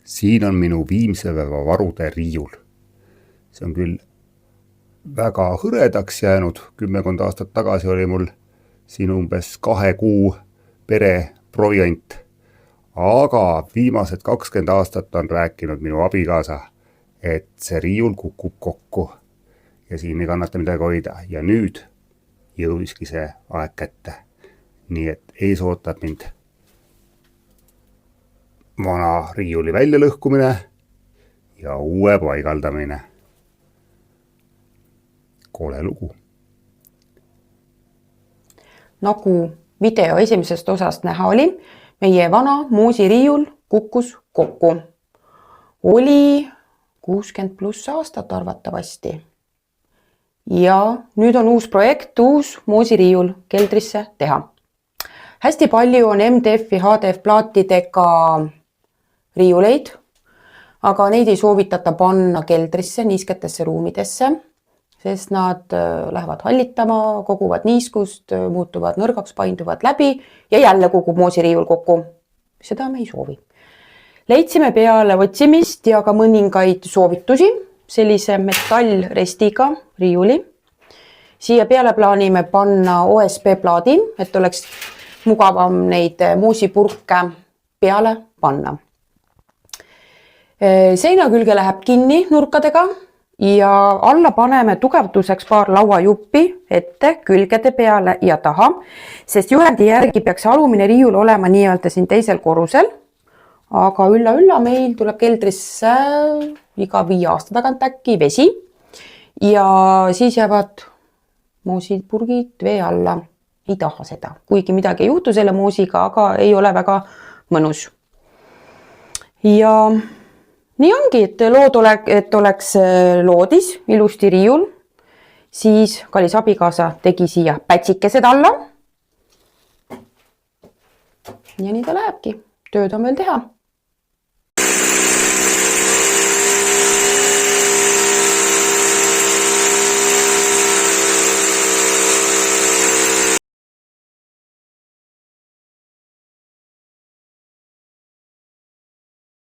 Siin on minu viimse päeva varude riiul. See on küll väga hõredaks jäänud. 10 aastat tagasi oli mul siin umbes 2 kuu pere proviant. Aga viimased 20 aastat on rääkinud minu abikaasa, et see riiul kukub kokku ja siin ei kannata midagi hoida. Ja nüüd jõudiski see aeg kätte. Nii et ees ootab mind vana riiuli väljalõhkumine ja uue paigaldamine. Kole lugu. Nagu video esimesest osast näha oli, meie vana moosiriiul kukkus kokku. Oli 60+ aastat arvatavasti. Ja nüüd on uus projekt, uus moosiriiul keldrisse teha. Hästi palju on MDF ja HDF plaatidega riiuleid, aga neid ei soovitata panna keldrisse, niisketesse ruumidesse, sest nad lähevad hallitama, koguvad niiskust, muutuvad nõrgaks, painduvad läbi ja jälle kukub moosiriiul kokku. Seda me ei soovi. Leidsime peale otsimist ja ka mõningaid soovitusi sellise metallrestiga riiuli. Siia peale plaanime panna OSB plaadi, et oleks mugavam neid moosipurke peale panna. Seina külge läheb kinni nurkadega ja alla paneme tugevduseks paar lauajuppi ette külgede peale ja taha, sest juhendi järgi peaks alumine riiul olema nii-öelda siin teisel korrusel. Aga ülla meil tuleb keldrisse iga 5 aasta tagant äkki vesi ja siis jäävad moosipurgid vee alla. Ei taha seda, kuigi midagi ei juhtu selle moosiga, aga ei ole väga mõnus. Ja nii ongi, et oleks loodis, ilusti riiul, siis kallis abikaasa tegi siia pätsikesed alla. Ja nii ta lähebki. Tööd on veel teha.